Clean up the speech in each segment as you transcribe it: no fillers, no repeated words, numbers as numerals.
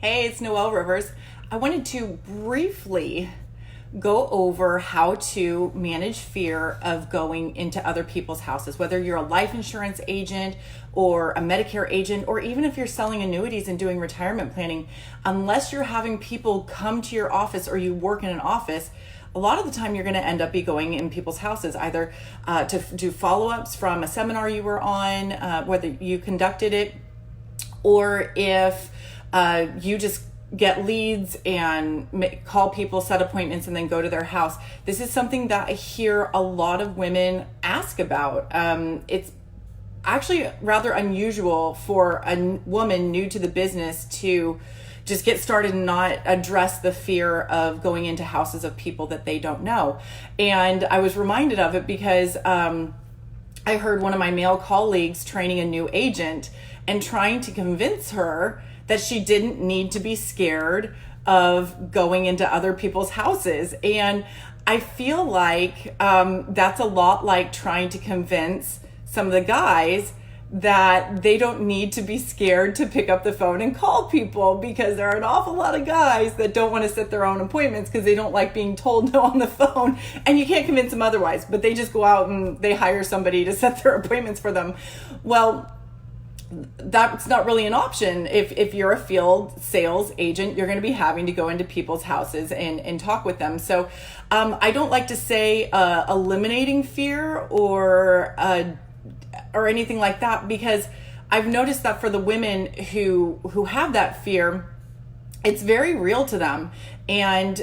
Hey, it's Noelle Rivers. I wanted to briefly go over how to manage fear of going into other people's houses, whether you're a life insurance agent or a Medicare agent, or even if you're selling annuities and doing retirement planning. Unless you're having people come to your office or you work in an office, a lot of the time you're going to end up going in people's houses, either to do follow-ups from a seminar you were on, whether you conducted it, or if you just get leads and call people, set appointments, and then go to their house. This is something that I hear a lot of women ask about. It's actually rather unusual for a woman new to the business to just get started and not address the fear of going into houses of people that they don't know. And I was reminded of it because I heard one of my male colleagues training a new agent and trying to convince her that she didn't need to be scared of going into other people's houses. And I feel like that's a lot like trying to convince some of the guys that they don't need to be scared to pick up the phone and call people, because there are an awful lot of guys that don't want to set their own appointments because they don't like being told no on the phone, and you can't convince them otherwise, but they just go out and they hire somebody to set their appointments for them. Well, that's not really an option. If you're a field sales agent, you're going to be having to go into people's houses and talk with them. So I don't like to say eliminating fear or anything like that, because I've noticed that for the women who have that fear, it's very real to them, and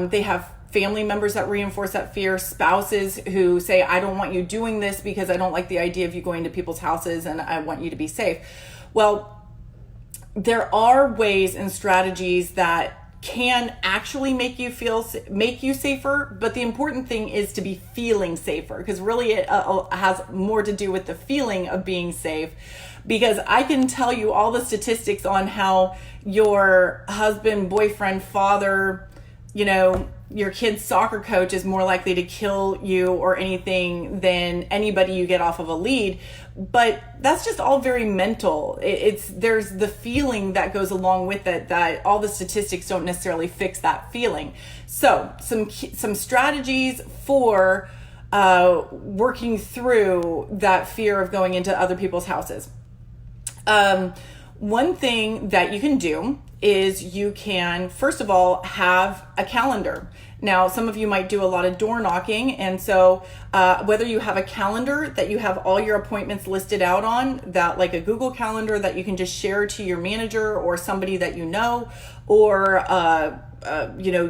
they have family members that reinforce that fear, spouses who say, I don't want you doing this because I don't like the idea of you going to people's houses and I want you to be safe. Well, there are ways and strategies that can actually make you safer, but the important thing is to be feeling safer, because really it has more to do with the feeling of being safe. Because I can tell you all the statistics on how your husband, boyfriend, father, your kid's soccer coach is more likely to kill you or anything than anybody you get off of a lead. But that's just all very mental. There's the feeling that goes along with it, that all the statistics don't necessarily fix that feeling. So some strategies for working through that fear of going into other people's houses. One thing that you can do is you can, first of all, have a calendar. Now, some of you might do a lot of door knocking, and so whether you have a calendar that you have all your appointments listed out on, that like a Google Calendar that you can just share to your manager or somebody that you know, or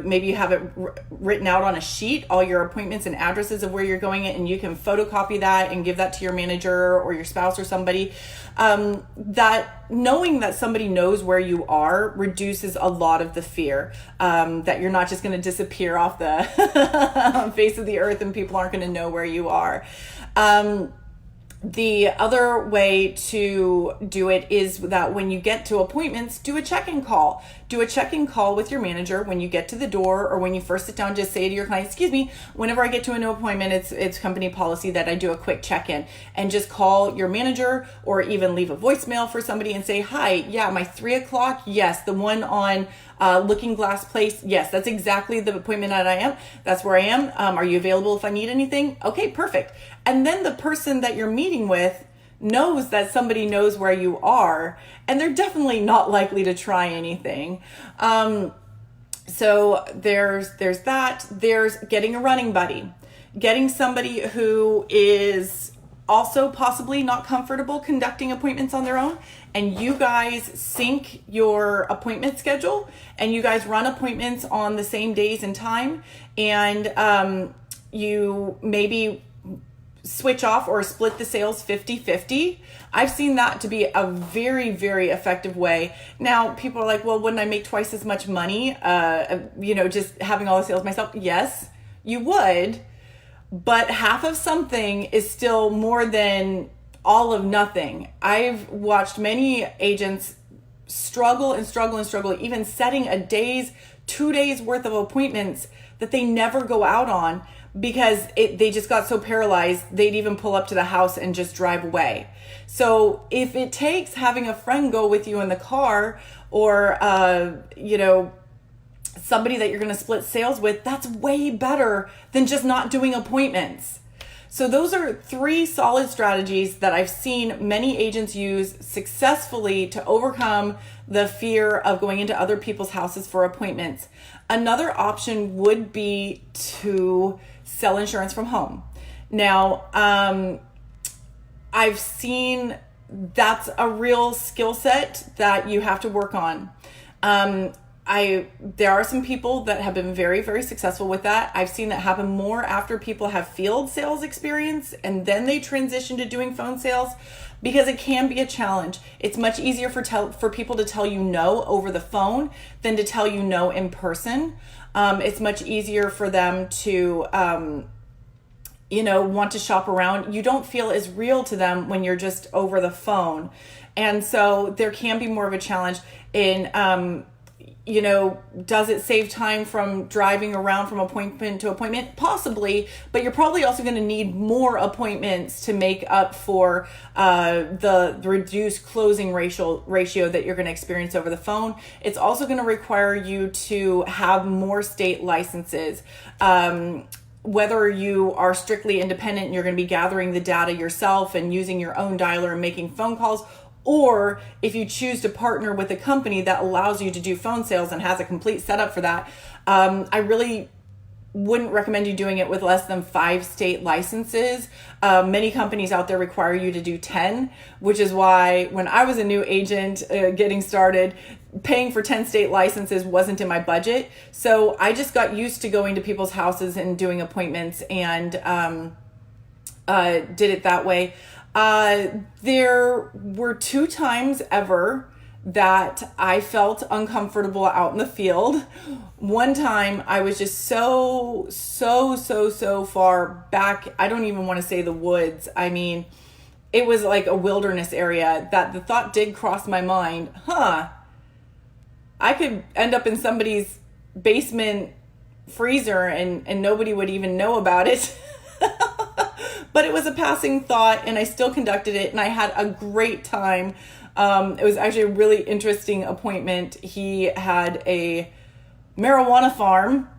maybe you have it written out on a sheet, all your appointments and addresses of where you're going, and you can photocopy that and give that to your manager or your spouse or somebody. That knowing that somebody knows where you are reduces a lot of the fear, that you're not just going to disappear off the face of the earth and people aren't going to know where you are. The other way to do it is that when you get to appointments, do a check-in call. Do a check-in call with your manager when you get to the door, or when you first sit down. Just say to your client, excuse me, whenever I get to a new appointment, it's company policy that I do a quick check-in, and just call your manager or even leave a voicemail for somebody and say, hi, yeah, my 3:00, yes, the one on Looking Glass Place, yes, that's exactly the appointment that I am. That's where I am. Are you available if I need anything? Okay, perfect. And then the person that you're meeting with knows that somebody knows where you are, and they're definitely not likely to try anything. So there's that. There's getting a running buddy, getting somebody who is also possibly not comfortable conducting appointments on their own, and you guys sync your appointment schedule and you guys run appointments on the same days and time, and you maybe switch off or split the sales 50-50. I've seen that to be a very, very effective way. Now, people are like, well, wouldn't I make twice as much money, just having all the sales myself? Yes, you would, but half of something is still more than all of nothing. I've watched many agents struggle, even setting 2 days worth of appointments that they never go out on, because they just got so paralyzed, they'd even pull up to the house and just drive away. So if it takes having a friend go with you in the car, or, somebody that you're going to split sales with, that's way better than just not doing appointments. So those are 3 solid strategies that I've seen many agents use successfully to overcome the fear of going into other people's houses for appointments. Another option would be to sell insurance from home. Now, I've seen that's a real skill set that you have to work on. There are some people that have been very, very successful with that. I've seen that happen more after people have field sales experience and then they transition to doing phone sales, because it can be a challenge. It's much easier for people to tell you no over the phone than to tell you no in person. It's much easier for them to, want to shop around. You don't feel as real to them when you're just over the phone. And so there can be more of a challenge in, does it save time from driving around from appointment to appointment? Possibly, but you're probably also going to need more appointments to make up for the reduced closing ratio that you're going to experience over the phone. It's also going to require you to have more state licenses. Whether you are strictly independent and you're going to be gathering the data yourself and using your own dialer and making phone calls, or if you choose to partner with a company that allows you to do phone sales and has a complete setup for that, I really wouldn't recommend you doing it with less than 5 state licenses. Many companies out there require you to do 10, which is why when I was a new agent getting started, paying for 10 state licenses wasn't in my budget. So I just got used to going to people's houses and doing appointments and did it that way. There were 2 times ever that I felt uncomfortable out in the field. One time I was just so far back. I don't even want to say the woods. I mean, it was like a wilderness area that the thought did cross my mind. I could end up in somebody's basement freezer and nobody would even know about it. But it was a passing thought, and I still conducted it, and I had a great time. It was actually a really interesting appointment. He had a marijuana farm,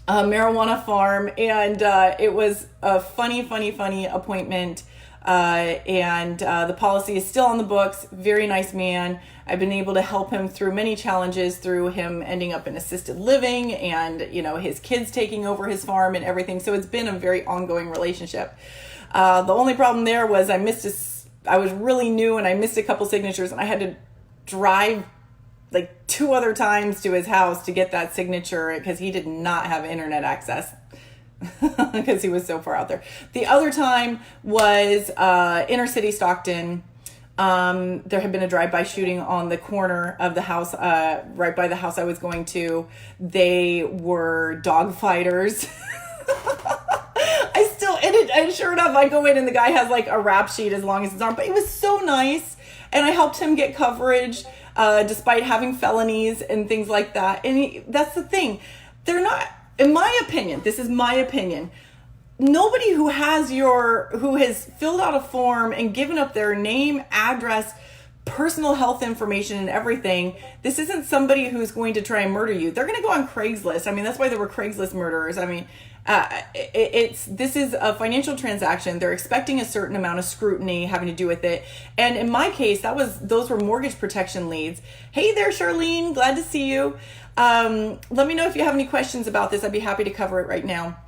and it was a funny appointment. And the policy is still on the books. Very nice man. I've been able to help him through many challenges, through him ending up in assisted living and, his kids taking over his farm and everything. So it's been a very ongoing relationship. The only problem there was I was really new and I missed a couple signatures, and I had to drive like 2 other times to his house to get that signature because he did not have internet access. Because he was so far out there. The other time was inner city Stockton. There had been a drive-by shooting on the corner of the house, right by the house I was going to. They were dog fighters. And sure enough, I go in and the guy has like a rap sheet as long as his arm. But it was so nice, and I helped him get coverage despite having felonies and things like that. And that's the thing. They're not... In my opinion, this is my opinion, nobody who has filled out a form and given up their name, address, personal health information and everything, this isn't somebody who's going to try and murder you. They're going to go on Craigslist. I mean, that's why there were Craigslist murderers. I mean, this is a financial transaction. They're expecting a certain amount of scrutiny having to do with it. And in my case, those were mortgage protection leads. Hey there, Charlene. Glad to see you. Let me know if you have any questions about this. I'd be happy to cover it right now.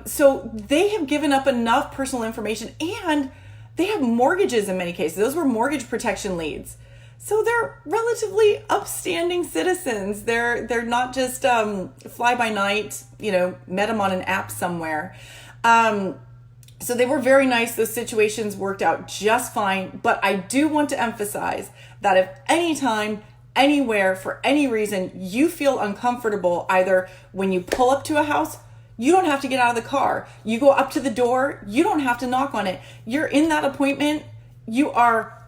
So they have given up enough personal information, and they have mortgages in many cases. Those were mortgage protection leads. So they're relatively upstanding citizens. They're not just fly by night, met them on an app somewhere. So they were very nice. Those situations worked out just fine. But I do want to emphasize that if anytime, anywhere, for any reason, you feel uncomfortable, either when you pull up to a house, you don't have to get out of the car. You go up to the door, you don't have to knock on it. You're in that appointment, you are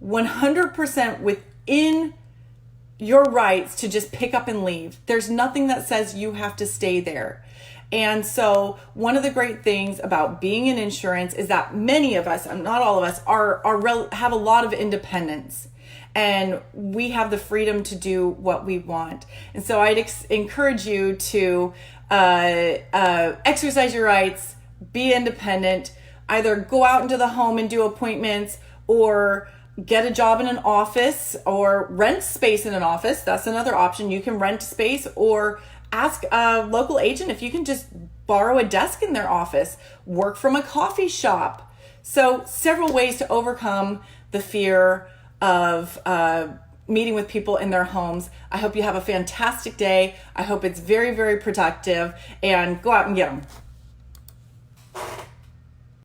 100% within your rights to just pick up and leave. There's nothing that says you have to stay there. And so one of the great things about being in insurance is that many of us, not all of us, have a lot of independence. And we have the freedom to do what we want. And so I'd encourage you to exercise your rights, be independent, either go out into the home and do appointments, or get a job in an office, or rent space in an office. That's another option. You can rent space, or ask a local agent if you can just borrow a desk in their office, work from a coffee shop. So several ways to overcome the fear of meeting with people in their homes. I hope you have a fantastic day. I hope it's very, very productive, and go out and get them.